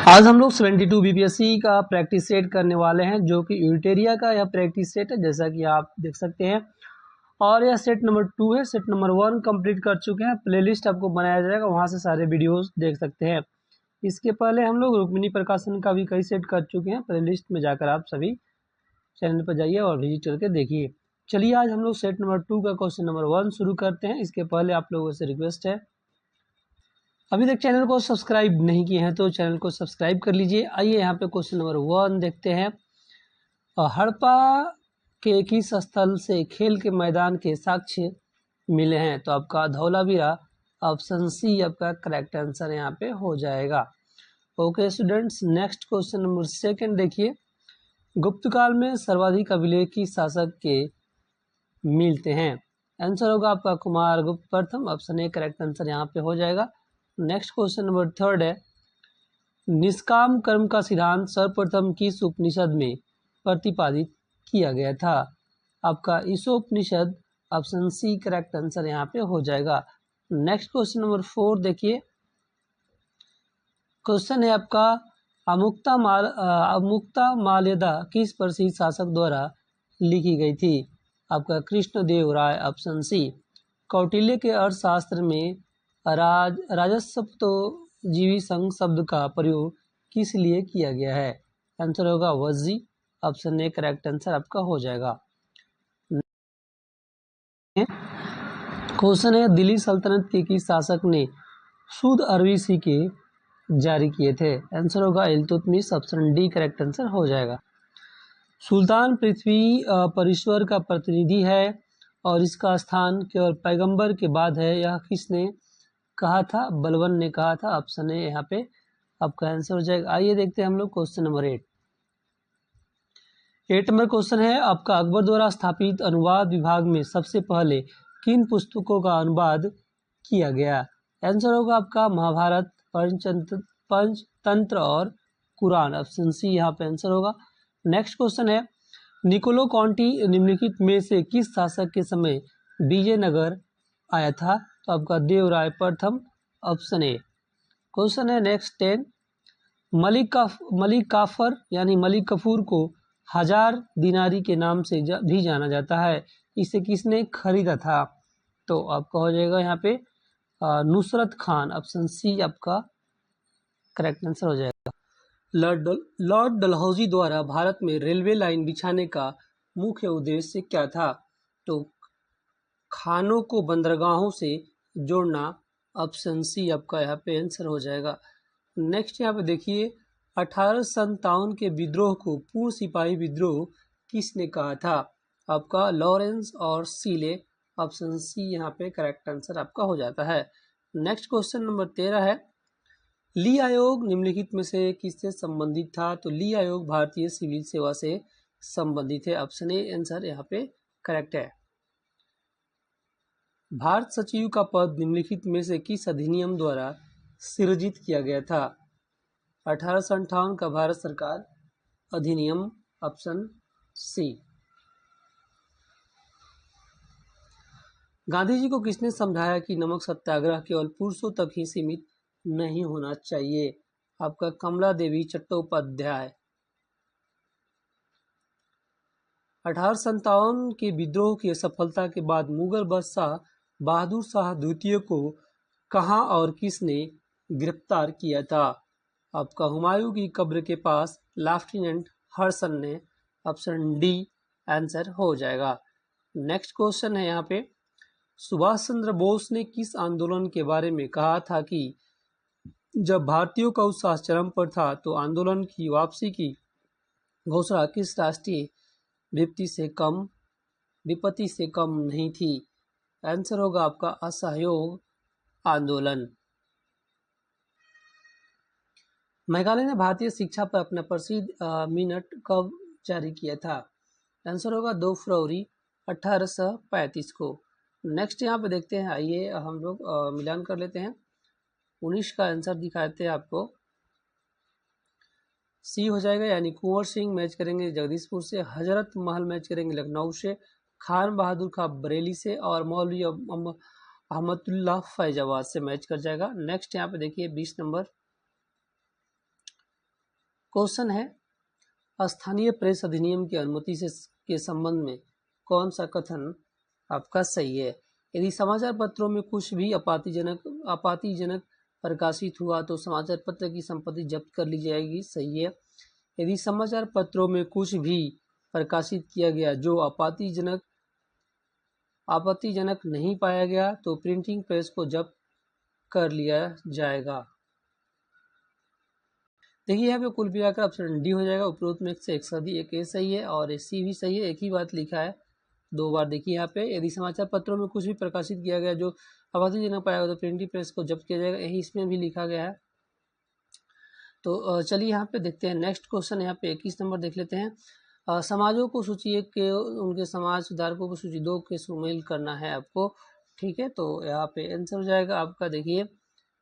आज हम लोग 72 बीपीएससी का प्रैक्टिस सेट करने वाले हैं, जो कि यूटेरिया का यह प्रैक्टिस सेट है, जैसा कि आप देख सकते हैं। और यह सेट नंबर 2 है। सेट नंबर 1 कंप्लीट कर चुके हैं। प्लेलिस्ट आपको बनाया जाएगा, वहां से सारे वीडियोस देख सकते हैं। इसके पहले हम लोग रुक्मिणी प्रकाशन का भी कई सेट कर चुके हैं। प्लेलिस्ट में जाकर आप सभी चैनल पर जाइए और विजिट करके देखिए। चलिए आज हम लोग सेट नंबर 2 का क्वेश्चन नंबर 1 शुरू करते हैं। इसके पहले आप लोगों से रिक्वेस्ट है, अभी तक चैनल को सब्सक्राइब नहीं किए हैं तो चैनल को सब्सक्राइब कर लीजिए। आइए यहाँ पे क्वेश्चन नंबर 1 देखते हैं। हड़प्पा के किस स्थल से खेल के मैदान के साक्ष्य मिले हैं? तो आपका धौलावीरा, ऑप्शन सी आपका करेक्ट आंसर यहाँ पे हो जाएगा। Okay students, next question number 2 देखिए। गुप्त काल में सर्वाधिक अभिलेखी शासक के मिलते हैं? आंसर होगा आपका कुमार गुप्त प्रथम, ऑप्शन ए करेक्ट आंसर यहाँ पे हो जाएगा। नेक्स्ट क्वेश्चन नंबर 3 है। निष्काम कर्म का सिद्धांत सर्वप्रथम किस उपनिषद में प्रतिपादित किया गया था? आपका Ishopanishad, option C correct answer यहाँ पे हो जाएगा। नेक्स्ट क्वेश्चन नंबर 4 देखिए। क्वेश्चन है आपका अमुक्ता माल्यदा किस प्रसिद्ध शासक द्वारा लिखी गई थी? आपका कृष्णदेव राय, ऑप्शन सी। कौटिल्य के अर्थशास्त्र में राजसप्तजीवी संघ शब्द का प्रयोग किस लिए किया गया है? आंसर होगा Vajji, option A correct answer आपका हो जाएगा। क्वेश्चन है दिल्ली सल्तनत के किस शासक ने शुद्ध अरबी सिक्के जारी किए थे? आंसर होगा Iltutmish, option D correct answer हो जाएगा। सुल्तान पृथ्वी परीश्वर का प्रतिनिधि है और इसका स्थान केवल पैगंबर के बाद है, यह किसने कहा था? बलबन ने कहा था, ऑप्शन ए यहाँ पे आपका आंसर हो जाएगा। आइए देखते हैं हम लोग क्वेश्चन नंबर 8 नंबर क्वेश्चन है आपका अकबर द्वारा स्थापित अनुवाद विभाग में सबसे पहले किन पुस्तकों का अनुवाद किया गया? आंसर होगा आपका महाभारत, पंचतंत्र और कुरान, ऑप्शन सी यहाँ पे आंसर होगा। नेक्स्ट क्वेश्चन है निकोलो कॉन्टी निम्नलिखित में से किस शासक के समय विजयनगर आया था? तो आपका देवराय प्रथम, ऑप्शन ए। क्वेश्चन है नेक्स्ट 10। मलिक काफर यानी मलिक कफूर को 1000 दिनारी के नाम से भी जाना जाता है, इसे किसने खरीदा था? तो आपका हो जाएगा यहाँ पे नुसरत खान, ऑप्शन सी आपका करेक्ट आंसर हो जाएगा। लॉर्ड डलहौजी द्वारा भारत में रेलवे लाइन बिछाने का मुख्य उद्देश्य क्या था? तो खानों को बंदरगाहों से जोड़ना, ऑप्शन सी आपका यहाँ पे आंसर हो जाएगा। नेक्स्ट यहाँ पे देखिए 1857 के विद्रोह को पूर्ण सिपाही विद्रोह किसने कहा था? आपका लॉरेंस और सीले, ऑप्शन सी यहाँ पे करेक्ट आंसर आपका हो जाता है। नेक्स्ट क्वेश्चन नंबर 13 है। ली आयोग निम्नलिखित में से किससे संबंधित था? तो ली आयोग भारतीय सिविल सेवा से संबंधित है, ऑप्शन ए आंसर यहाँ पे करेक्ट है। भारत सचिव का पद निम्नलिखित में से किस अधिनियम द्वारा सृजित किया गया था? 1858 का भारत सरकार अधिनियम, ऑप्शन सी। गांधी जी को किसने समझाया कि नमक सत्याग्रह केवल पुरुषों तक ही सीमित नहीं होना चाहिए? आपका कमला देवी चट्टोपाध्याय। 1857 के विद्रोह की सफलता के बाद मुगल बादशाह बहादुर शाह द्वितीय को कहां और किसने गिरफ्तार किया था? आपका हुमायूं की कब्र के पास लेफ्टिनेंट हर्सन ने, ऑप्शन डी आंसर हो जाएगा। नेक्स्ट क्वेश्चन है यहाँ पे सुभाष चंद्र बोस ने किस आंदोलन के बारे में कहा था कि जब भारतीयों का उत्साह चरम पर था तो आंदोलन की वापसी की घोषणा किस राष्ट्रीय विपत्ति से कम नहीं थी? आंसर होगा आपका असहयोग आंदोलन। मेघालय ने भारतीय शिक्षा पर अपना प्रसिद्ध मिनट कब जारी किया था? आंसर होगा 2 फरवरी 1835 को। नेक्स्ट यहाँ पे देखते हैं, आइए हम लोग मिलान कर लेते हैं। 19 का आंसर दिखाते हैं आपको, सी हो जाएगा, यानी कुंवर सिंह मैच करेंगे जगदीशपुर से, हजरत महल मैच करेंगे लखनऊ से, खान बहादुर खां बरेली से और मौलवी अहमदुल्लाह फैजाबाद से मैच कर जाएगा। नेक्स्ट यहाँ पे देखिए 20 नंबर क्वेश्चन है, स्थानीय प्रेस अधिनियम की अनुमति से के संबंध में कौन सा कथन आपका सही है? यदि समाचार पत्रों में कुछ भी आपत्तिजनक प्रकाशित हुआ तो समाचार पत्र की संपत्ति जब्त कर ली जाएगी, सही है। यदि समाचार पत्रों में कुछ भी प्रकाशित किया गया जो आपत्तिजनक नहीं पाया गया तो प्रिंटिंग प्रेस को जब्त कर लिया जाएगा। देखिए यहाँ पे कुल मिलाकर ऑप्शन डी हो जाएगा। उपरोक्त में से एक सभी एक ए सही है और सी भी सही है, एक ही बात लिखा है दो बार। देखिए यहाँ पे यदि समाचार पत्रों में कुछ भी प्रकाशित किया गया जो आपत्तिजनक पाया गया तो प्रिंटिंग प्रेस को जब्त किया जाएगा, यही इसमें भी लिखा गया है। तो चलिए यहाँ पे देखते हैं नेक्स्ट क्वेश्चन। यहाँ पे 21 नंबर देख लेते हैं। समाजों को सूची 1 के उनके समाज सुधारकों को सूची 2 के सुमेल करना है आपको, ठीक है। तो यहाँ पे आंसर हो जाएगा आपका, देखिए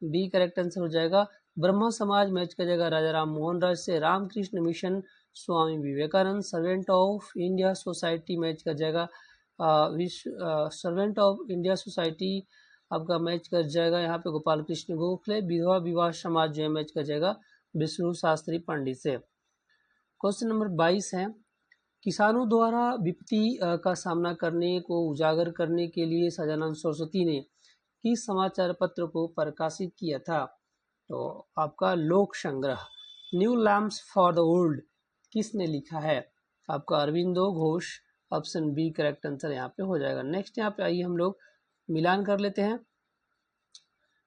बी करेक्ट आंसर हो जाएगा। ब्रह्म समाज मैच कर जाएगा राजा राम मोहन राय से। Ramakrishna Mission Swami Vivekananda. Servant of India society match कर जाएगा सर्वेंट ऑफ इंडिया सोसाइटी आपका मैच कर जाएगा यहाँ पे गोपाल कृष्ण गोखले। विधवा विवाह समाज जो है मैच कर जाएगा विष्णु शास्त्री पंडित से। क्वेश्चन नंबर 22 है, किसानों द्वारा विपत्ति का सामना करने को उजागर करने के लिए सजानंद सरस्वती ने किस समाचार पत्र को प्रकाशित किया था? तो आपका Lok Sangraha. New lamps for the world किसने लिखा है? आपका Aurobindo Ghosh. Option B correct answer यहाँ पे हो जाएगा। नेक्स्ट यहाँ पे आइए हम लोग मिलान कर लेते हैं।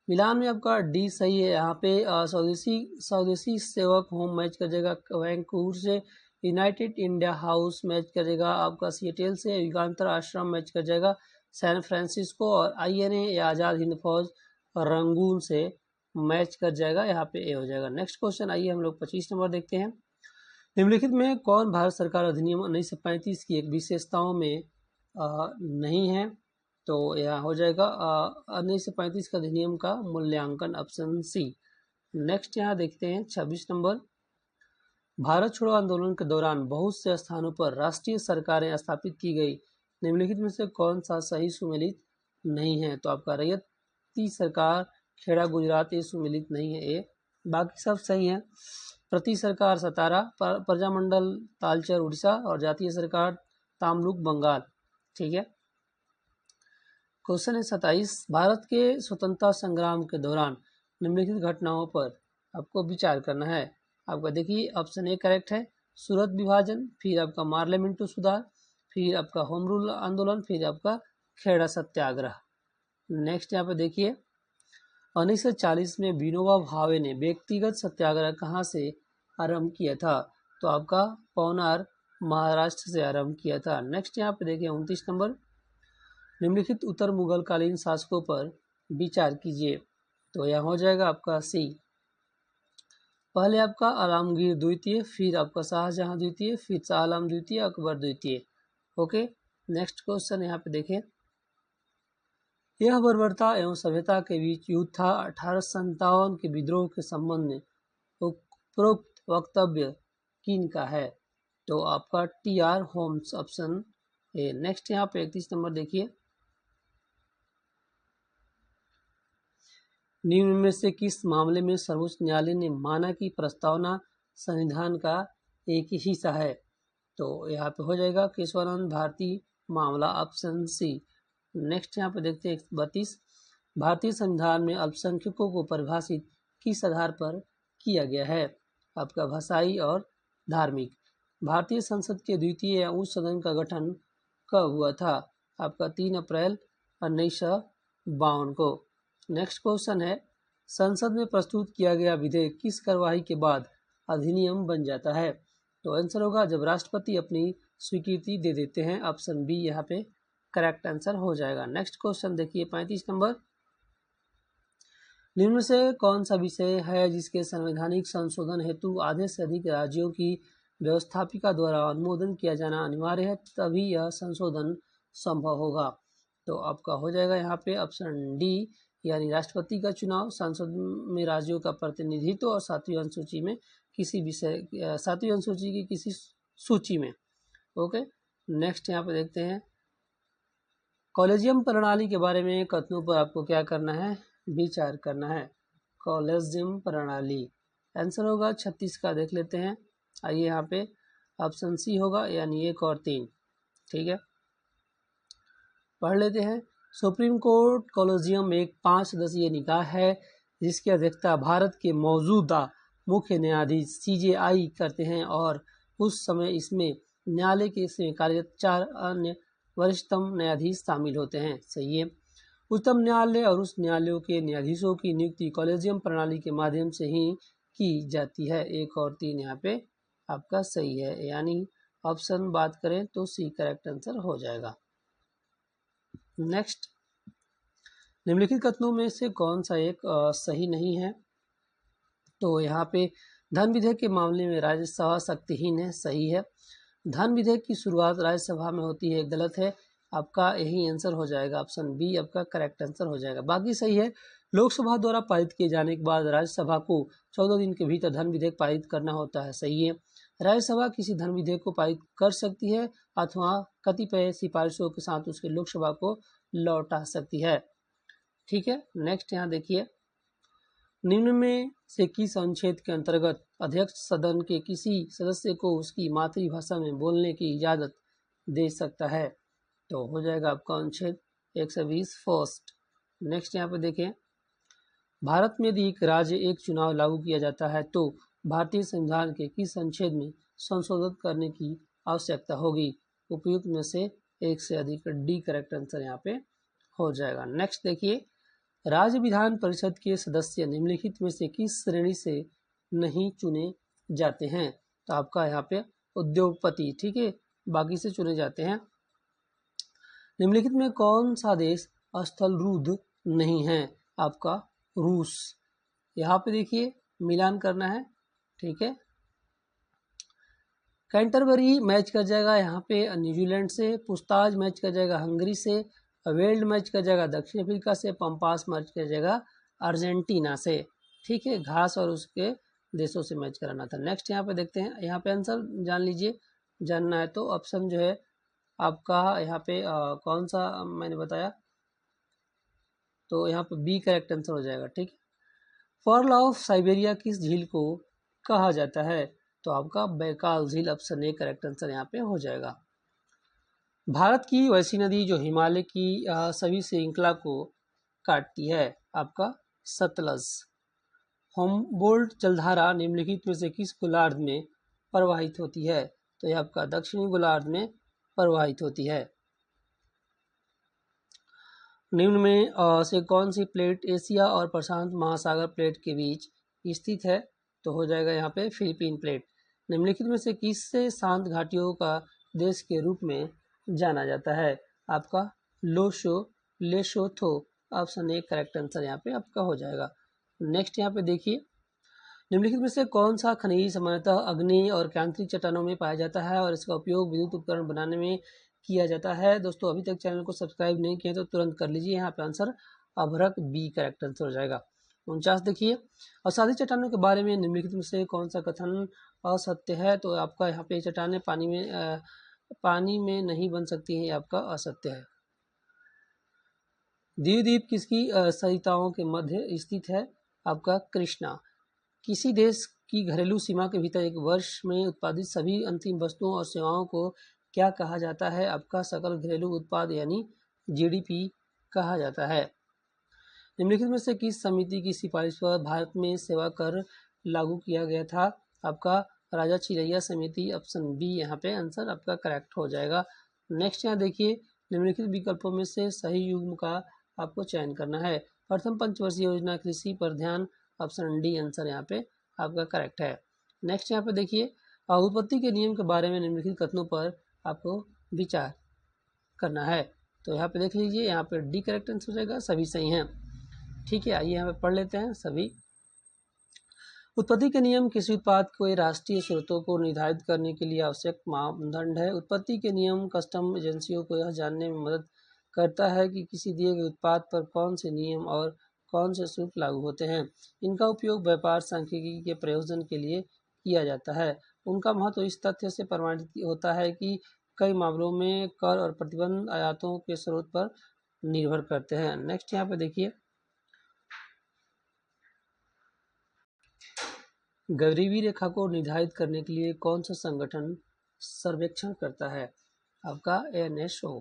मिलान में आपका डी सही है। यहाँ पे स्वदेशी सेवक होम मैच कर जाएगा वैंकूवर से। यूनाइटेड इंडिया हाउस मैच करेगा आपका सिएटल से। युगांतर आश्रम मैच कर जाएगा सैन फ्रांसिस्को। और INA या आज़ाद हिंद फौज रंगून से मैच कर जाएगा, यहाँ पे ए हो जाएगा। नेक्स्ट क्वेश्चन आइए हम लोग 25 नंबर देखते हैं। निम्नलिखित में कौन भारत सरकार अधिनियम 1935 की एक विशेषताओं में नहीं है? तो यह हो जाएगा 1935 का अधिनियम का मूल्यांकन, ऑप्शन सी। नेक्स्ट यहाँ देखते हैं 26 नंबर। भारत छोड़ो आंदोलन के दौरान बहुत से स्थानों पर राष्ट्रीय सरकारें स्थापित की गई, निम्नलिखित में से कौन सा सही सुमेलित नहीं है? तो आपका रैयती सरकार खेड़ा गुजरात ये सुमेलित नहीं है ए, बाकी सब सही है। प्रति सरकार सतारा, प्रजामंडल तालचर उड़ीसा और जातीय सरकार तामलुक बंगाल, ठीक है। क्वेश्चन है 27, भारत के स्वतंत्रता संग्राम के दौरान निम्नलिखित घटनाओं पर आपको विचार करना है। आपका देखिए ऑप्शन ए करेक्ट है, सूरत विभाजन, फिर आपका मार्ले मिंटो सुधार, फिर आपका होम रूल आंदोलन, फिर आपका खेड़ा सत्याग्रह। नेक्स्ट यहाँ पे देखिए 1940 में विनोबा भावे ने व्यक्तिगत सत्याग्रह कहाँ से आरंभ किया था? तो आपका पौनार महाराष्ट्र से आरंभ किया था। नेक्स्ट यहाँ पे देखिए 29 नंबर। निम्नलिखित उत्तर मुगल कालीन शासकों पर विचार कीजिए। तो यह हो जाएगा आपका सी। पहले आपका आलमगीर द्वितीय, फिर आपका शाहजहां द्वितीय, फिर शाह आलम द्वितीय, अकबर द्वितीय। ओके, नेक्स्ट क्वेश्चन यहाँ पे देखें। यह बर्बरता एवं सभ्यता के बीच युद्ध था। 1857 के विद्रोह के संबंध में उपरोक्त वक्तव्य किन का है? तो आपका TR Holmes, option A. Next यहाँ पे 31 नंबर देखिए। निम्न में से किस मामले में सर्वोच्च न्यायालय ने माना कि प्रस्तावना संविधान का एक हिस्सा है? तो यहाँ पे हो जाएगा केशवानंद भारती मामला, ऑप्शन सी। नेक्स्ट यहाँ पे देखते हैं 32। भारतीय संविधान में अल्पसंख्यकों को परिभाषित किस आधार पर किया गया है? आपका भाषाई और धार्मिक। भारतीय संसद के द्वितीय या उच्च सदन का गठन कब हुआ था? आपका 3 अप्रैल 1952 को। नेक्स्ट क्वेश्चन है, संसद में प्रस्तुत किया गया विधेयक किस कार्यवाही के बाद अधिनियम बन जाता है? तो आंसर होगा जब राष्ट्रपति अपनी स्वीकृति दे देते हैं, ऑप्शन बी यहाँ पे करेक्ट आंसर हो जाएगा। नेक्स्ट क्वेश्चन देखिए 35 नंबर। निम्न से कौन सा विषय है जिसके संवैधानिक संशोधन हेतु आधे से अधिक राज्यों की व्यवस्थापिका द्वारा अनुमोदन किया जाना अनिवार्य है, तभी यह संशोधन संभव होगा? तो आपका हो जाएगा यहाँ पे ऑप्शन डी, यानी राष्ट्रपति का चुनाव, संसद में राज्यों का प्रतिनिधित्व और 7वीं अनुसूची में किसी विषय 7वीं अनुसूची की किसी सूची में। ओके, नेक्स्ट यहाँ पे देखते हैं। कॉलेजियम प्रणाली के बारे में कथनों पर आपको क्या करना है? विचार करना है। कॉलेजियम प्रणाली आंसर होगा 36 का, देख लेते हैं। आइए यहाँ पे ऑप्शन सी होगा, यानी 1 और 3। ठीक है, पढ़ लेते हैं। सुप्रीम कोर्ट कॉलेजियम एक 5 सदस्यीय निकाय है जिसकी अध्यक्षता भारत के मौजूदा मुख्य न्यायाधीश CJI करते हैं और उस समय इसमें न्यायालय के इसमें कार्यरत 4 अन्य वरिष्ठतम न्यायाधीश शामिल होते हैं। सही है। उच्चतम न्यायालय और उस न्यायालयों के न्यायाधीशों की नियुक्ति कॉलेजियम प्रणाली के माध्यम से ही की जाती है। 1 और 3 यहाँ पे आपका सही है, यानी ऑप्शन बात करें तो सी करेक्ट आंसर हो जाएगा। नेक्स्ट, निम्नलिखित कथनों में से कौन सा एक सही नहीं है? तो यहाँ पे धन विधेयक के मामले में राज्यसभा शक्तिहीन है। सही है। धन विधेयक की शुरुआत राज्यसभा में होती है, गलत है। आपका यही आंसर हो जाएगा, ऑप्शन बी आपका करेक्ट आंसर हो जाएगा। बाकी सही है। लोकसभा द्वारा पारित किए जाने के बाद राज्यसभा को 14 दिन के भीतर धन विधेयक पारित करना होता है। सही है। राज्यसभा किसी धन विधेयक को पारित कर सकती है अथवा कतिपय सिफारिशों के साथ उसके लोकसभा को लौटा सकती है। ठीक है, नेक्स्ट यहाँ देखिए, निम्न में से किस अनुच्छेद के अंतर्गत अध्यक्ष सदन के किसी सदस्य को उसकी मातृभाषा में बोलने की इजाज़त दे सकता है? तो हो जाएगा आपका अनुच्छेद 120 फर्स्ट। नेक्स्ट यहाँ पे देखें, भारत में यदि एक राज्य एक चुनाव लागू किया जाता है तो भारतीय संविधान के किस अनुच्छेद में संशोधन करने की आवश्यकता होगी? उपयुक्त में से एक से अधिक, डी करेक्ट आंसर यहाँ पे हो जाएगा। नेक्स्ट देखिए, राज्य विधान परिषद के सदस्य निम्नलिखित में से किस श्रेणी से नहीं चुने जाते हैं? तो आपका यहाँ पे उद्योगपति, ठीक है, बाकी से चुने जाते हैं। निम्नलिखित में कौन सा देश स्थलरूद्ध नहीं है? आपका रूस। यहाँ पे देखिए मिलान करना है। ठीक है, कैंटरबरी मैच कर जाएगा यहाँ पे न्यूजीलैंड से, पुस्ताज मैच कर जाएगा हंगरी से, वेल्ड मैच कर जाएगा दक्षिण अफ्रीका से, पंपास मैच कर जाएगा अर्जेंटीना से। ठीक है, घास और उसके देशों से मैच कराना था। नेक्स्ट यहाँ पे देखते हैं, यहाँ पे आंसर जान लीजिए, जानना है तो ऑप्शन जो है आपका यहाँ पे कौन सा मैंने बताया, तो यहाँ पे बी करेक्ट आंसर हो जाएगा। ठीक है, पर्ल ऑफ साइबेरिया किस झील को कहा जाता है? तो आपका बैकाल झील, ऑप्शन ए करेक्ट आंसर यहाँ पे हो जाएगा। भारत की वैसी नदी जो हिमालय की सभी श्रृंखला को काटती है? आपका सतलज। होमबोल्ट जलधारा निम्नलिखित में से किस गोलार्ध में प्रवाहित होती है? तो यह आपका दक्षिणी गोलार्ध में प्रवाहित होती है। निम्न में से कौन सी प्लेट एशिया और प्रशांत महासागर प्लेट के बीच स्थित है? तो हो जाएगा यहाँ पे फिलीपीन प्लेट। निम्नलिखित में से किससे शांत घाटियों का देश के रूप में जाना जाता है? आपका Lesotho, option A correct answer यहाँ पे आपका हो जाएगा। नेक्स्ट यहाँ पे देखिए, निम्नलिखित में से कौन सा खनिज सामान्यतः अग्नि और यांत्रिक चट्टानों में पाया जाता है और इसका उपयोग विद्युत उपकरण बनाने में किया जाता है? दोस्तों अभी तक चैनल को सब्सक्राइब नहीं किया तो तुरंत कर लीजिए। यहाँ पे आंसर अभ्रक, बी करेक्ट आंसर हो जाएगा। 49 देखिए, असाध्य चट्टानों के बारे में निम्नलिखित में से कौन सा कथन असत्य है? तो आपका यहाँ पे चट्टानें पानी में नहीं बन सकती हैं, आपका असत्य है। द्वीप किसकी सरिताओं के मध्य स्थित है? आपका कृष्णा। किसी देश की घरेलू सीमा के भीतर एक वर्ष में उत्पादित सभी अंतिम वस्तुओं और सेवाओं को क्या कहा जाता है? आपका सकल घरेलू उत्पाद यानी GDP कहा जाता है। निम्नलिखित में से किस समिति की सिफारिश पर भारत में सेवा कर लागू किया गया था? आपका राजा चिरैया समिति, ऑप्शन बी यहाँ पे आंसर आपका करेक्ट हो जाएगा। नेक्स्ट यहाँ देखिए, निम्नलिखित विकल्पों में से सही युग्म का आपको चयन करना है। प्रथम पंचवर्षीय योजना कृषि पर ध्यान, ऑप्शन डी आंसर यहाँ पे आपका करेक्ट है। नेक्स्ट यहाँ पे देखिए, उत्पत्ति के नियम के बारे में निम्नलिखित कथनों पर आपको विचार करना है। तो यहाँ पे देख लीजिए, यहाँ पे डी करेक्ट आंसर हो जाएगा, सभी सही हैं। ठीक है, आइए यहाँ पे पढ़ लेते हैं सभी। उत्पत्ति के नियम किसी उत्पाद के राष्ट्रीय स्रोतों को निर्धारित करने के लिए आवश्यक मापदंड है। उत्पत्ति के नियम कस्टम एजेंसियों को यह जानने में मदद करता है कि किसी दिए गए उत्पाद पर कौन से नियम और कौन से शुल्क लागू होते हैं। इनका उपयोग व्यापार सांख्यिकी के प्रयोजन के लिए किया जाता है। उनका महत्व इस तथ्य से प्रमाणित होता है कि कई मामलों में कर और प्रतिबंध आयातों के स्रोत पर निर्भर करते हैं। नेक्स्ट यहाँ पे देखिए, गरीबी रेखा को निर्धारित करने के लिए कौन सा संगठन सर्वेक्षण करता है? आपका एनएसओ।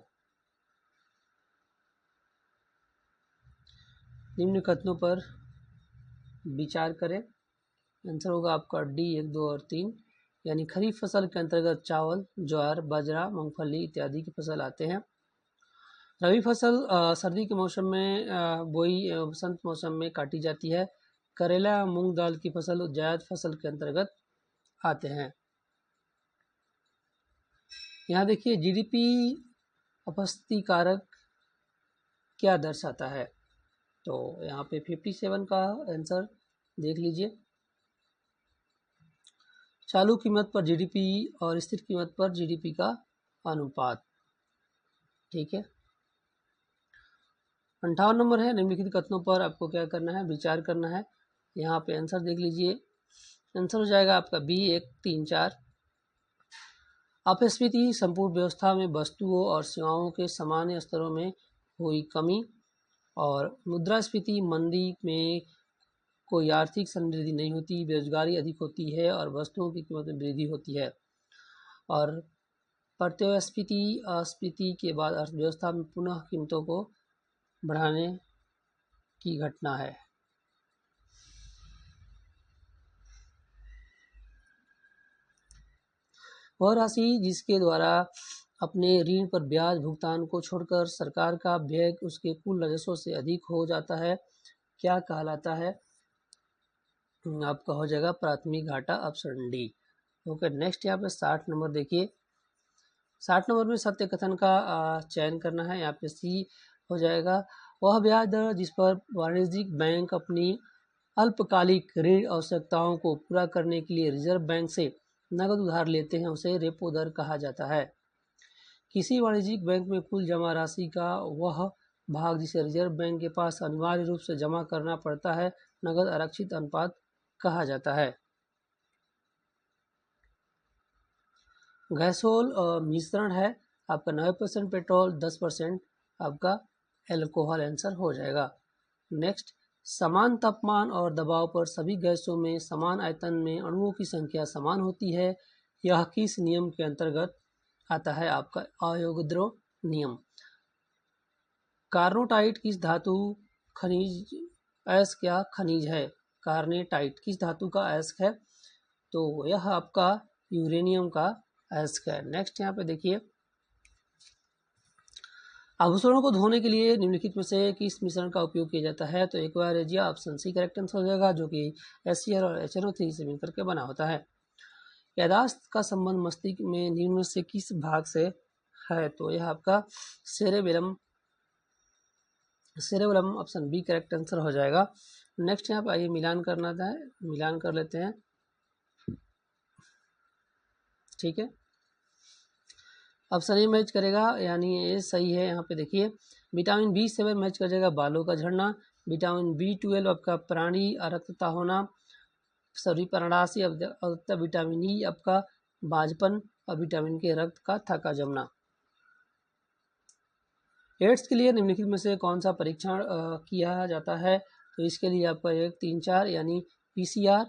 निम्न कथनों पर विचार करें। आंसर होगा आपका डी 1, 2 और 3। यानी खरीफ फसल के अंतर्गत चावल, ज्वार, बाजरा, मूंगफली इत्यादि की फसल आते हैं। रबी फसल सर्दी के मौसम में बोई बसंत मौसम में काटी जाती है। करेला, मूंग दाल की फसल जायद फसल के अंतर्गत आते हैं। यहाँ देखिए जीडीपी अपस्थिति कारक क्या दर्शाता है? तो यहाँ पे 57 का आंसर देख लीजिए। चालू कीमत पर जीडीपी और स्थिर कीमत पर जीडीपी का अनुपात। ठीक है। 58 नंबर है, निम्नलिखित कथनों पर आपको क्या करना है? विचार करना है। यहाँ पे आंसर देख लीजिए। आंसर हो जाएगा आपका बी 1, 3, 4। अपस्फीति संपूर्ण व्यवस्था में वस्तुओं और सेवाओं के सामान्य स्तरों में हुई कमी, और मुद्रास्फीति मंदी में कोई आर्थिक समृद्धि नहीं होती, बेरोजगारी अधिक होती है और वस्तुओं की कीमत में वृद्धि होती है। और प्रत्यस्फीति अस्फीति के बाद अर्थव्यवस्था में पुनः कीमतों को बढ़ाने की घटना है। वह राशि जिसके द्वारा अपने ऋण पर ब्याज भुगतान को छोड़कर सरकार का व्यय उसके कुल राजस्व से अधिक हो जाता है, क्या कहलाता है? आपका हो जाएगा प्राथमिक घाटा, ऑप्शन डी। ओके, नेक्स्ट यहाँ पे 60 नंबर देखिए। 60 नंबर में सत्य कथन का चयन करना है। यहाँ पे सी हो जाएगा। वह ब्याज दर जिस पर वाणिज्यिक बैंक अपनी अल्पकालिक ऋण आवश्यकताओं को पूरा करने के लिए रिजर्व बैंक से नगद उधार लेते हैं, उसे रेपो दर कहा जाता है। किसी वाणिज्यिक बैंक में कुल जमा राशि का वह भाग जिसे रिजर्व बैंक के पास अनिवार्य रूप से जमा करना पड़ता है, नगद आरक्षित अनुपात कहा जाता है। गैसोल मिश्रण है आपका 90% पेट्रोल, 10% आपका एल्कोहल, आंसर हो जाएगा। नेक्स्ट, समान तापमान और दबाव पर सभी गैसों में समान आयतन में अणुओं की संख्या समान होती है, यह किस नियम के अंतर्गत आता है? आपका अवोगाद्रो नियम। कार्नोटाइट किस धातु खनिज अयस्क या खनिज है? कार्नेटाइट किस धातु का अयस्क है? तो यह आपका यूरेनियम का अयस्क है। नेक्स्ट यहाँ पे देखिए, आभूषणों को धोने के लिए निम्नलिखित में से किस मिश्रण का उपयोग किया जाता है? तो aqua regia, option C correct answer हो जाएगा, जो कि HCl और HNO3 से मिलकर के बना होता है। यादाश्त का संबंध मस्तिष्क में निम्न से किस भाग से है? तो यह आपका cerebellum, option B correct answer हो जाएगा। नेक्स्ट यहाँ पे आइए मिलान करना है, मिलान कर लेते हैं। ठीक है, ऑप्शन ए मैच करेगा, यानी ये सही है। यहाँ पे देखिए, विटामिन B7 मैच कर जाएगा, बालों का झड़ना। विटामिन B12 आपका प्राणी अरक्तता होना, सभी प्राणाशी। विटामिन ई आपका बांझपन, और विटामिन के रक्त का थका जमना। एड्स के लिए निम्नलिखित में से कौन सा परीक्षण किया जाता है? तो इसके लिए आपका 1, 3, 4 यानी PCR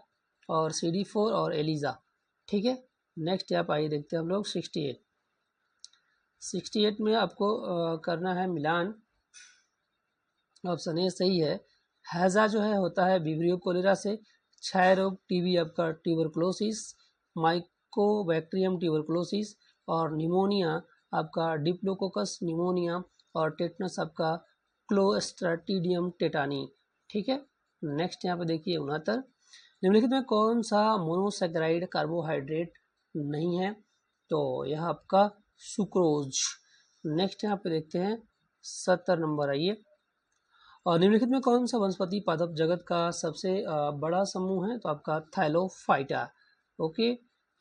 और CD4 और एलिजा। ठीक है, नेक्स्ट आप आइए देखते हैं हम लोग 68 में आपको करना है मिलान। ऑप्शन ए सही है। हैजा जो है होता है विब्रियो कोलेरा से, क्षय रोग टीबी आपका ट्यूबरकुलोसिस, माइकोबैक्टीरियम ट्यूबरकुलोसिस, और निमोनिया आपका डिप्लोकोकस निमोनिया, और टेटनस आपका क्लोस्ट्राटिडियम टेटानी। ठीक है, नेक्स्ट यहाँ पे देखिए 69, निम्नलिखित में कौन सा मोनोसैकेराइड कार्बोहाइड्रेट नहीं है? तो यह आपका सुक्रोज। नेक्स्ट यहाँ पे देखते हैं 70 नंबर, आइए। और निम्नलिखित में कौन सा वनस्पति पादप जगत का सबसे बड़ा समूह है? तो आपका थाइलोफाइटा। ओके,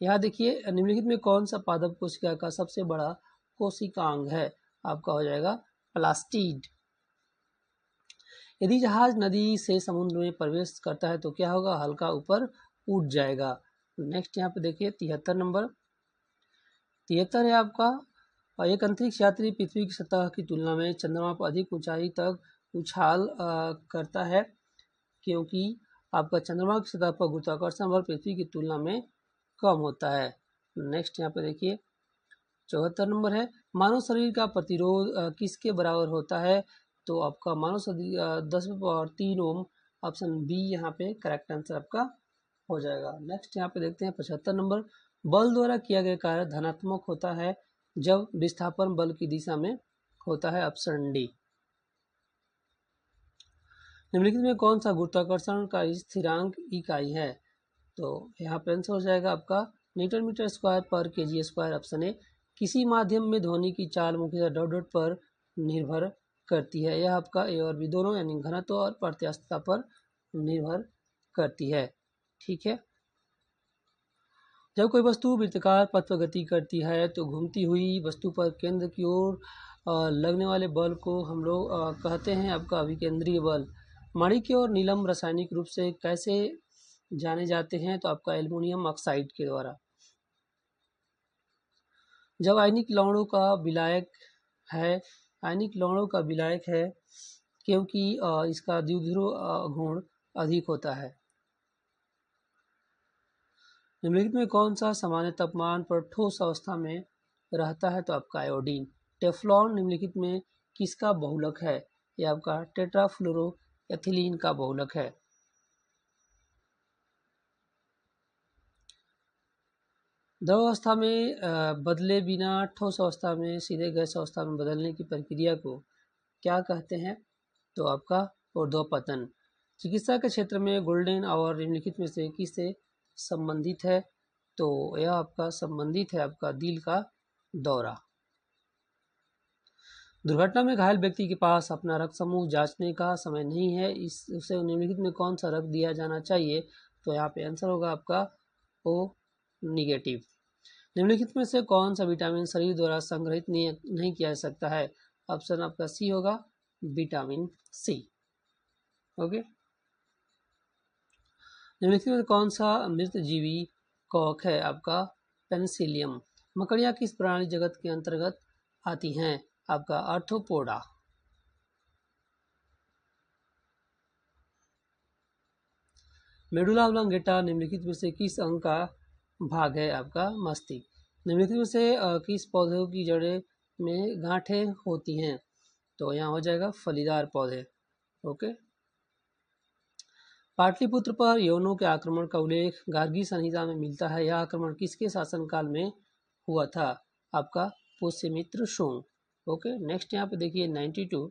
यहाँ देखिए, निम्नलिखित में कौन सा पादप कोशिका का सबसे बड़ा कोशिकांग है? आपका हो जाएगा प्लास्टिड। यदि जहाज नदी से समुद्र में प्रवेश करता है तो क्या होगा? हल्का ऊपर उठ जाएगा। नेक्स्ट यहाँ पे देखिए 73 नंबर। 73 है आपका, एक अंतरिक्ष यात्री पृथ्वी की सतह की तुलना में चंद्रमा पर अधिक ऊंचाई तक उछाल करता है, क्योंकि आपका चंद्रमा की सतह पर गुरुत्वाकर्षण बल पृथ्वी की तुलना में कम होता है। नेक्स्ट यहाँ पे देखिए 74 नंबर है, मानव शरीर का प्रतिरोध किसके बराबर होता है? तो आपका मानव शरीर 10 ओम, ऑप्शन बी यहाँ पे करेक्ट आंसर आपका हो जाएगा। नेक्स्ट यहाँ पे देखते हैं 75 नंबर, बल द्वारा किया गया कार्य धनात्मक होता है जब विस्थापन बल की दिशा में होता है, ऑप्शन डी। निम्नलिखित में कौन सा गुरुत्वाकर्षण का स्थिरांक इकाई है? तो यहाँ पे आंसर हो जाएगा आपका न्यूटन मीटर स्क्वायर पर केजी स्क्वायर, ऑप्शन ए। किसी माध्यम में ध्वनि की चाल मुख्यतः डॉट डॉट पर निर्भर करती है, यह आपका ए और बी दोनों यानी घनत्व और प्रत्यास्थता पर निर्भर करती है। ठीक है, जब कोई वस्तु वृत्ताकार पथ पर गति करती है तो घूमती हुई वस्तु पर केंद्र की ओर लगने वाले बल को हम लोग कहते हैं आपका अभिकेंद्रीय बल। माणिक्य और नीलम रासायनिक रूप से कैसे जाने जाते हैं? तो आपका एल्युमिनियम ऑक्साइड के द्वारा। जब आयनिक लवणों का विलायक है, आयनिक लवणों का विलायक है क्योंकि इसका द्विध्रुव गुण अधिक होता है। निम्नलिखित में कौन सा सामान्य तापमान पर ठोस अवस्था में रहता है? तो आपका आयोडीन। टेफ्लॉन निम्नलिखित में किसका बहुलक है? यह आपका टेट्राफ्लोरोएथिलीन का बहुलक है। द्रव अवस्था में बदले बिना ठोस अवस्था में सीधे गैस अवस्था में बदलने की प्रक्रिया को क्या कहते हैं? तो आपका ऊर्ध्वपतन। चिकित्सा के क्षेत्र में गोल्डन आवर निम्नलिखित में से किससे संबंधित है? तो यह आपका संबंधित है आपका दिल का दौरा। दुर्घटना में घायल व्यक्ति के पास अपना रक्त समूह जांचने का समय नहीं है, इस उसे निम्नलिखित में कौन सा रक्त दिया जाना चाहिए? तो यहाँ पे आंसर होगा आपका ओ निगेटिव। निम्नलिखित में से कौन सा विटामिन शरीर द्वारा संग्रहित नहीं किया जा सकता है? ऑप्शन आपका सी होगा विटामिन सी। ओके, निम्नलिखित में कौन सा मृत जीवी कवक है? आपका पेनिसिलियम। मकड़ियाँ किस प्राणी जगत के अंतर्गत आती हैं? आपका आर्थ्रोपोडा। मेडुला ऑब्लोंगेटा निम्नलिखित में से किस अंग का भाग है? आपका मस्तिष्क। निम्नलिखित में से किस पौधों की जड़ें में गांठें होती हैं? तो यहाँ हो जाएगा फलीदार पौधे। ओके, पाटलिपुत्र पर यवनों के आक्रमण का उल्लेख गार्गी संहिता में मिलता है, यह आक्रमण किसके शासनकाल में हुआ था? आपका पुष्यमित्र शोंग। ओके, नेक्स्ट यहाँ पे देखिए 92,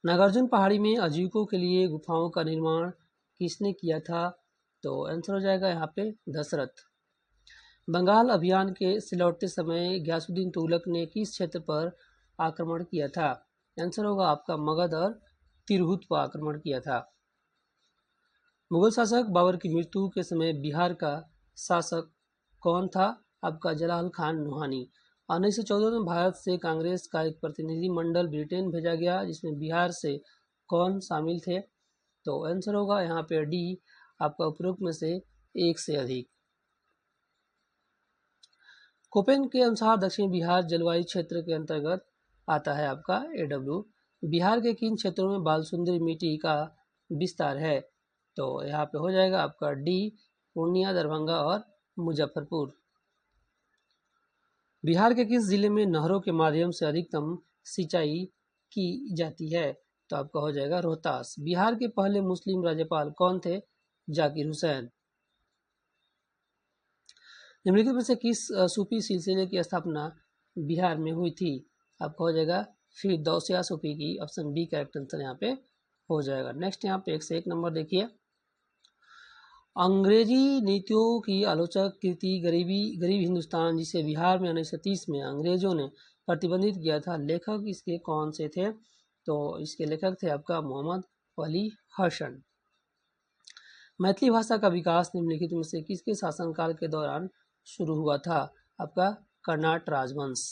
नागार्जुन पहाड़ी में आजीविकों के लिए गुफाओं का निर्माण किसने किया था? तो आंसर हो जाएगा यहाँ पे दशरथ। बंगाल अभियान के से लौटते समय गयासुद्दीन तुगलक ने किस क्षेत्र पर आक्रमण किया था? आंसर होगा आपका मगध और तिरहुत पर आक्रमण किया था। मुगल शासक बाबर की मृत्यु के समय बिहार का शासक कौन था? आपका जलाल खान नुहानी। 1914 में भारत से कांग्रेस का एक प्रतिनिधिमंडल ब्रिटेन भेजा गया जिसमें बिहार से कौन शामिल थे? तो आंसर होगा यहाँ पे डी, आपका उपरोक्त में से एक से अधिक। कोपेन के अनुसार दक्षिण बिहार जलवायु क्षेत्र के अंतर्गत आता है आपका AW। बिहार के किन क्षेत्रों में बालसुंदरी मिट्टी का विस्तार है? तो यहाँ पे हो जाएगा आपका डी, पूर्णिया, दरभंगा और मुजफ्फरपुर। बिहार के किस जिले में नहरों के माध्यम से अधिकतम सिंचाई की जाती है? तो आपका हो जाएगा रोहतास। बिहार के पहले मुस्लिम राज्यपाल कौन थे? जाकिर हुसैन। निम्नलिखित में से किस सूफी सिलसिले की स्थापना बिहार में हुई थी? आपका हो जाएगा फिरदौसिया सूफी की, ऑप्शन बी करेक्ट आंसर यहाँ पे हो जाएगा। नेक्स्ट यहाँ पे 101 नंबर देखिए, अंग्रेजी नीतियों की आलोचक कृति गरीब हिंदुस्तान जिसे बिहार में 1930 में अंग्रेजों ने प्रतिबंधित किया था, लेखक इसके कौन से थे? तो इसके लेखक थे आपका मोहम्मद अली हसन। मैथिली भाषा का विकास निम्नलिखित में से किसके शासनकाल के दौरान शुरू हुआ था? आपका कर्नाट राजवंश।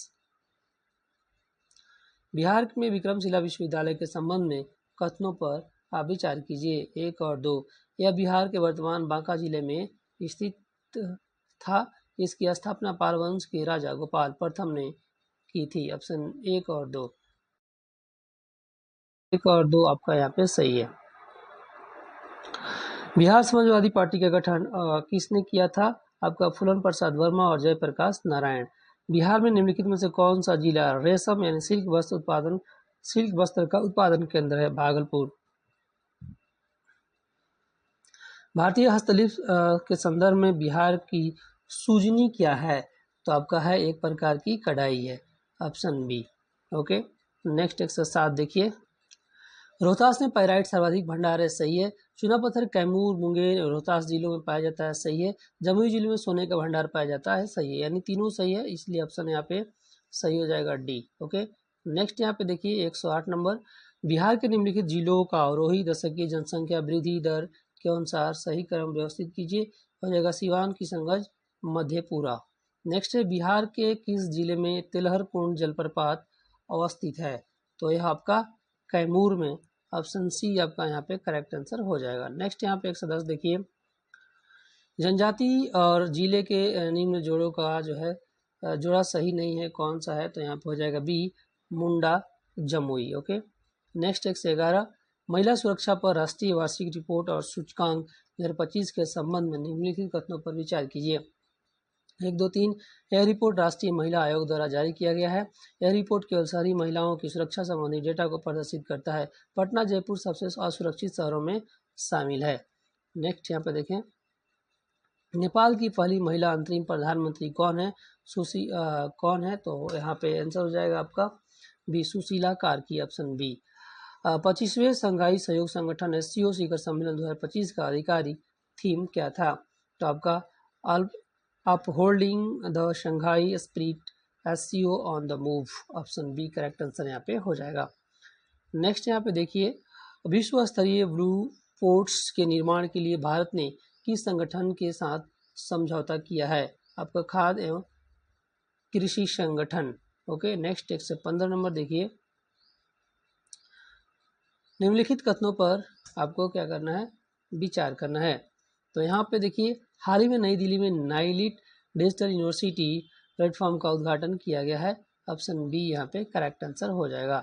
बिहार में विक्रमशिला विश्वविद्यालय के संबंध में कथनों पर आप विचार कीजिए 1 और 2। यह बिहार के वर्तमान बांका जिले में स्थित था। इसकी स्थापना पाल वंश के राजा गोपाल प्रथम ने की थी, ऑप्शन 1 और 2। 1 और 2 आपका यहाँ पे सही है। बिहार समाजवादी पार्टी का गठन किसने किया था? आपका फूलन प्रसाद वर्मा और जयप्रकाश नारायण। बिहार में निम्नलिखित में से कौन सा जिला रेशम यानी सिल्क वस्त्र का उत्पादन केंद्र है? भागलपुर। भारतीय हस्तलिपि के संदर्भ में बिहार की सूजनी क्या है? तो आपका है एक प्रकार की कढ़ाई है, ऑप्शन बी। ओके, नेक्स्ट 107 देखिए। रोहतास में पाइराइट सर्वाधिक भंडार है, सही है। चूना पत्थर कैमूर, मुंगेर, रोहतास जिलों में पाया जाता है, सही है। जमुई जिले में सोने का भंडार पाया जाता है, सही है। यानी तीनों सही है, इसलिए ऑप्शन यहाँ पे सही हो जाएगा डी। ओके, नेक्स्ट यहाँ पे देखिए 108 नंबर। बिहार के निम्नलिखित जिलों का अवरोही दशकीय जनसंख्या वृद्धि दर के अनुसार सही क्रम व्यवस्थित कीजिए। हो जाएगा सिवान, किशनगंज, मधेपुरा। नेक्स्ट है बिहार के किस जिले में तिलहर कुंड जलप्रपात अवस्थित है? तो यह आपका कैमूर में, ऑप्शन सी आपका यहाँ पे करेक्ट आंसर हो जाएगा। नेक्स्ट यहाँ पे 110 देखिए। जनजाति और जिले के निम्न जोड़ों का जो है जोड़ा सही नहीं है, कौन सा है? तो यहाँ पे हो जाएगा B, Munda Jamui. Okay, next 111। महिला सुरक्षा पर राष्ट्रीय वार्षिक रिपोर्ट और सूचकांक 2025 के संबंध में निम्नलिखित कथनों पर विचार कीजिए। 1, 2, 3। यह रिपोर्ट राष्ट्रीय महिला आयोग द्वारा जारी किया गया है। यह रिपोर्ट केवल शहरी महिलाओं की सुरक्षा संबंधी डेटा को प्रदर्शित करता है। पटना, जयपुर सबसे असुरक्षित शहरों में शामिल है। नेक्स्ट यहाँ पे देखें, नेपाल की पहली महिला अंतरिम प्रधानमंत्री कौन है? कौन है? तो यहाँ पे आंसर हो जाएगा आपका B, Sushila Karki, option B. 25वें संघाई सहयोग संगठन SCO शिखर सम्मेलन 2025 का अधिकारी थीम क्या था? तो आपका upholding the Shanghai spirit SCO on the move, option B correct answer यहाँ पे हो जाएगा। नेक्स्ट यहाँ पे देखिए, विश्व स्तरीय ब्लू पोर्ट्स के निर्माण के लिए भारत ने किस संगठन के साथ समझौता किया है? आपका खाद्य एवं कृषि संगठन। ओके, नेक्स्ट 115 नंबर देखिए। निम्नलिखित कथनों पर आपको क्या करना है? विचार करना है। तो यहाँ पे देखिए, हाल ही में नई दिल्ली में नाइलिट डिजिटल यूनिवर्सिटी प्लेटफॉर्म का उद्घाटन किया गया है, ऑप्शन बी यहाँ पे करेक्ट आंसर हो जाएगा।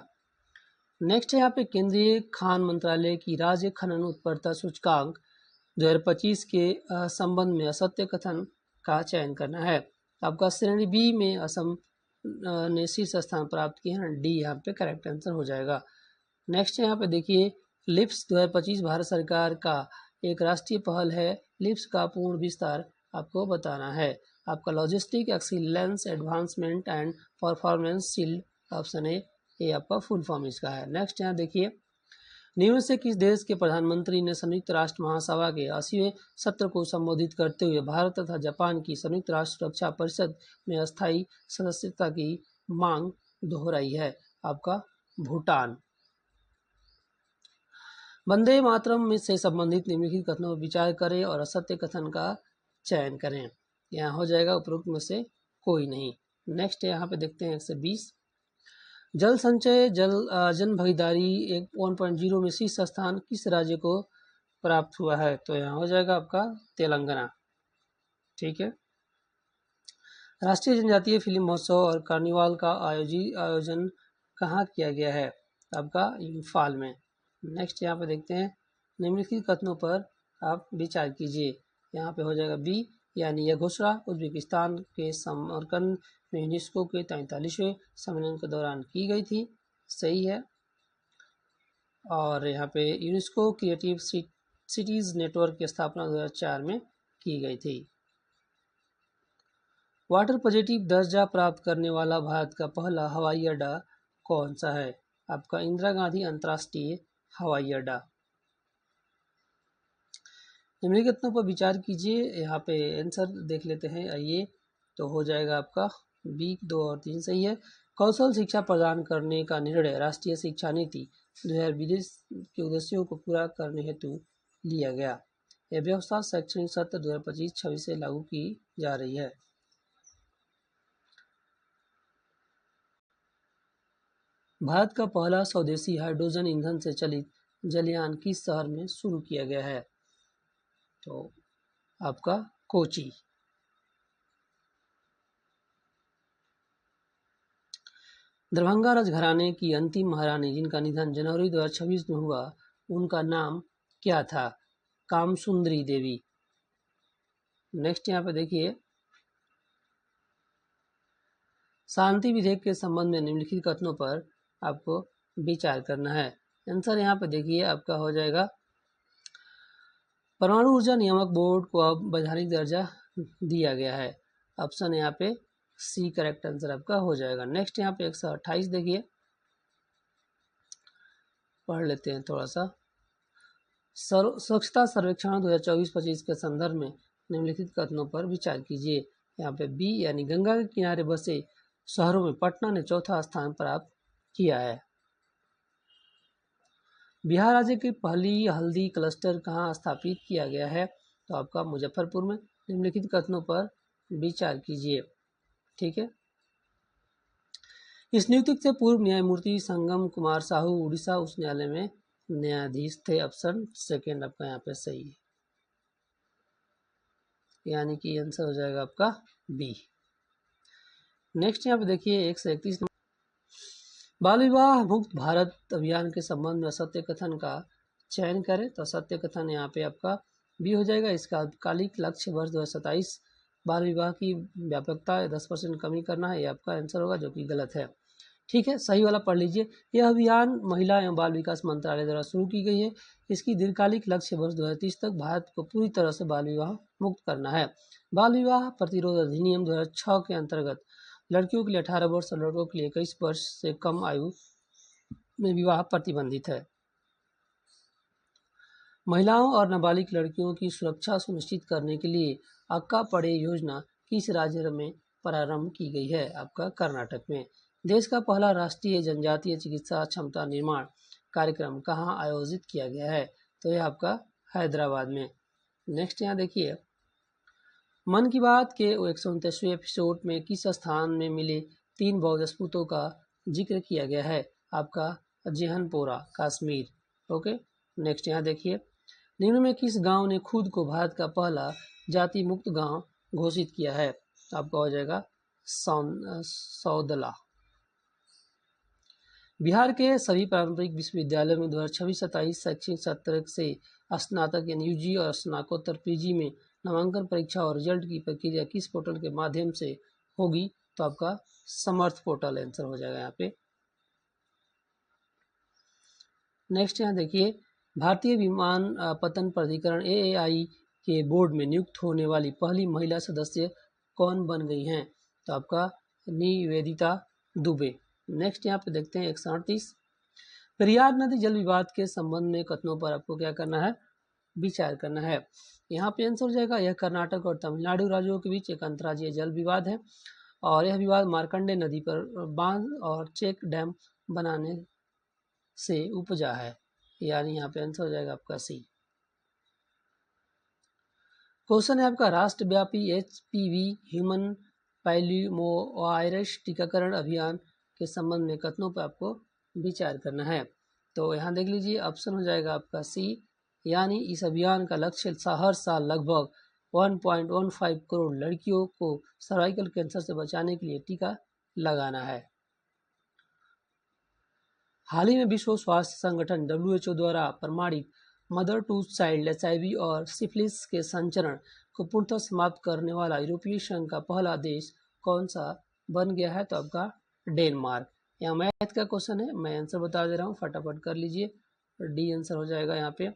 नेक्स्ट यहाँ पे केंद्रीय खान मंत्रालय की राज्य खनन उत्परता सूचकांक 2025 के संबंध में असत्य कथन का चयन करना है। आपका श्रेणी बी में असम ने शीर्ष स्थान प्राप्त किया है, डी यहाँ पे करेक्ट आंसर हो जाएगा। नेक्स्ट यहाँ पे देखिए, लिप्स 2025 भारत सरकार का एक राष्ट्रीय पहल है। लिप्स का पूर्ण विस्तार आपको बताना है। आपका logistic excellence advancement and performance shield, option A, ये आपका फुल फॉर्म इसका है। नेक्स्ट यहाँ देखिए, निम्न से किस देश के प्रधानमंत्री ने संयुक्त राष्ट्र महासभा के 80वें सत्र को संबोधित करते हुए भारत तथा जापान की संयुक्त राष्ट्र सुरक्षा परिषद में अस्थायी सदस्यता की मांग दोहराई है? आपका भूटान। वंदे मातरम में से संबंधित निम्नलिखित कथनों पर विचार करें और असत्य कथन का चयन करें। यहाँ हो जाएगा उपरोक्त में से कोई नहीं। नेक्स्ट यहाँ पे देखते हैं 120। जल संचय जन भागीदारी 1.0 में शीर्ष स्थान किस राज्य को प्राप्त हुआ है? तो यहाँ हो जाएगा आपका तेलंगाना। ठीक है। राष्ट्रीय जनजातीय फिल्म महोत्सव और कार्निवाल का आयोजन कहाँ किया गया है? आपका इम्फाल में। नेक्स्ट यहाँ पे देखते हैं, निम्नलिखित कथनों पर आप विचार कीजिए। यहाँ पे हो जाएगा बी, यानी यह घोषणा उज्बेकिस्तान के समरकंद में यूनेस्को के 43वें सम्मेलन के दौरान की गई थी, सही है। और यहाँ पे यूनेस्को क्रिएटिव सिटीज़ नेटवर्क की स्थापना 2004 में की गई थी। वाटर पॉजिटिव दर्जा प्राप्त करने वाला भारत का पहला हवाई अड्डा कौन सा है? आपका इंदिरा गांधी अंतर्राष्ट्रीय हवाई अड्डा। निम्नलिखित कथनों पर विचार कीजिए। यहाँ पे आंसर देख लेते हैं, आइए। तो हो जाएगा आपका बी, 2 और 3 सही है। कौशल शिक्षा प्रदान करने का निर्णय राष्ट्रीय शिक्षा नीति 2020 के उद्देश्यों को पूरा करने हेतु लिया गया। यह व्यवस्था शैक्षणिक सत्र 2025-26 से लागू की जा रही है। भारत का पहला स्वदेशी हाइड्रोजन ईंधन से चलित जलयान किस शहर में शुरू किया गया है? तो आपका कोची। दरभंगा राजघराने की अंतिम महारानी जिनका निधन जनवरी 2026 में हुआ, उनका नाम क्या था? कामसुंदरी देवी। नेक्स्ट यहाँ पे देखिए, शांति विधेयक के संबंध में निम्नलिखित कथनों पर आपको विचार करना है। आंसर यहाँ पे देखिए आपका हो जाएगा, परमाणु ऊर्जा नियामक बोर्ड को अब वैधानिक दर्जा दिया गया है। ऑप्शन यहाँ पे सी करेक्ट आंसर आपका हो जाएगा। नेक्स्ट यहाँ पे 128 देखिए, पढ़ लेते हैं थोड़ा सा। स्वच्छता सर्वेक्षण 2024-25 के संदर्भ में निम्नलिखित कथनों पर विचार कीजिए। यहाँ पे बी यानी गंगा के किनारे बसे शहरों में पटना ने चौथा स्थान प्राप्त किया है। बिहार राज्य की पहली हल्दी क्लस्टर कहाँ स्थापित किया गया है? तो आपका मुजफ्फरपुर में। निम्नलिखित कथनों पर विचार कीजिए। ठीक है, इस नियुक्ति से पूर्व न्यायमूर्ति संगम कुमार साहू उड़ीसा उच्च न्यायालय में न्यायाधीश थे। ऑप्शन सेकेंड आपका यहाँ पे सही है, यानी कि आंसर हो जाएगा आपका बी। नेक्स्ट यहाँ पे देखिए 131 बाल विवाह मुक्त भारत अभियान के संबंध में सत्य कथन का चयन करें। तो सत्य कथन यहाँ पे आपका बी हो जाएगा। इसका अल्पकालिक लक्ष्य वर्ष 2027 बाल विवाह की व्यापकता 10% कमी करना है, ये आपका आंसर होगा, जो कि गलत है। ठीक है, सही वाला पढ़ लीजिए। यह अभियान महिला एवं बाल विकास मंत्रालय द्वारा शुरू की गई है। इसकी दीर्घकालिक लक्ष्य वर्ष 2030 तक भारत को पूरी तरह से बाल विवाह मुक्त करना है। बाल विवाह प्रतिरोध अधिनियम 2006 के अंतर्गत लड़कियों के लिए 18 वर्ष और लड़कों के लिए 21 वर्ष से कम आयु में विवाह प्रतिबंधित है। महिलाओं और नाबालिग लड़कियों की सुरक्षा सुनिश्चित करने के लिए अक्का पड़े योजना किस राज्य में प्रारंभ की गई है? आपका कर्नाटक में। देश का पहला राष्ट्रीय जनजातीय चिकित्सा क्षमता निर्माण कार्यक्रम कहाँ आयोजित किया गया है? तो यह आपका हैदराबाद में। नेक्स्ट यहाँ देखिए, मन की बात के 129वें एपिसोड में किस स्थान में मिले 3 बौद्ध स्तूपों का जिक्र किया गया है? आपका जेहनपोरा कश्मीर। ओके, नेक्स्ट यहाँ देखिए, निम्न में किस गांव ने खुद को भारत का पहला जाति मुक्त गांव घोषित किया है? आपका हो जाएगा सौदला। बिहार के सभी पारंपरिक विश्वविद्यालयों में 2026-27 शैक्षणिक सत्र से स्नातक यानी यूजी और स्नातकोत्तर पीजी में नामांकन परीक्षा और रिजल्ट की प्रक्रिया किस पोर्टल के माध्यम से होगी? तो आपका समर्थ पोर्टल आंसर हो जाएगा यहाँ पे। नेक्स्ट यहाँ देखिए, भारतीय विमान पतन प्राधिकरण AAI के बोर्ड में नियुक्त होने वाली पहली महिला सदस्य कौन बन गई हैं? तो आपका निवेदिता दुबे। नेक्स्ट यहाँ पे देखते हैं 138, पेरियार नदी जल विवाद के संबंध में कथनों पर आपको क्या करना है? विचार करना है। यहाँ पे आंसर हो जाएगा, यह कर्नाटक और तमिलनाडु राज्यों के बीच एक अंतर्राज्यीय जल विवाद है और यह विवाद मार्कंडे नदी पर बांध और चेक डैम बनाने से उपजा है, यानी यहाँ पे आंसर हो जाएगा आपका सी। क्वेश्चन है आपका, राष्ट्रव्यापी HPV ह्यूमन पैलियोमायलाइटिस टीकाकरण अभियान के संबंध में कथनों पर आपको विचार करना है। तो यहाँ देख लीजिए, ऑप्शन हो जाएगा आपका सी, यानी इस अभियान का लक्ष्य हर साल लगभग 1.15 करोड़ लड़कियों को सर्वाइकल कैंसर से बचाने के लिए टीका लगाना है। हाल ही में विश्व स्वास्थ्य संगठन WHO द्वारा प्रमाणित मदर टू चाइल्ड HIV और सिफिलिस के संचरण को पूर्णतः समाप्त करने वाला यूरोपीय संघ का पहला देश कौन सा बन गया है? तो आपका डेनमार्क। यहाँ मैथ का क्वेश्चन है, मैं आंसर बता दे रहा हूँ, फटाफट कर लीजिए। डी आंसर हो जाएगा यहाँ पे।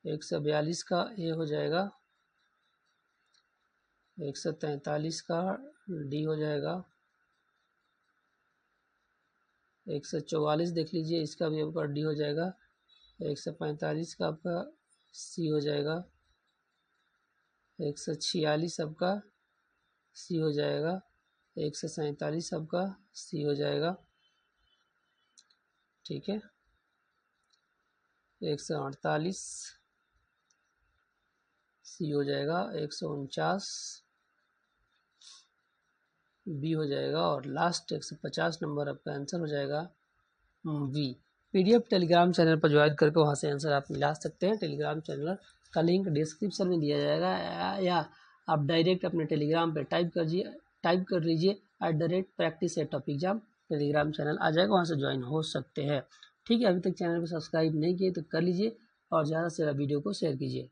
142 का ए हो जाएगा, 143 का डी हो जाएगा, 144 देख लीजिए, इसका भी आपका डी हो जाएगा, 145 का आपका सी हो जाएगा, 146 आपका सी हो जाएगा, 147 आपका सी हो जाएगा। ठीक है, 148 सी हो जाएगा, 149 बी हो जाएगा और लास्ट 150 नंबर आपका आंसर हो जाएगा वी। PDF टेलीग्राम चैनल पर ज्वाइन करके वहाँ से आंसर आप मिला सकते हैं। टेलीग्राम चैनल का लिंक डिस्क्रिप्शन में दिया जाएगा या आप डायरेक्ट अपने टेलीग्राम पे टाइप कर लीजिए @practice@top_exam टेलीग्राम चैनल आ जाएगा, वहाँ से ज्वाइन हो सकते हैं। ठीक है, अभी तक चैनल को सब्सक्राइब नहीं किए तो कर लीजिए और ज़्यादा से ज़्यादा वीडियो को शेयर कीजिए।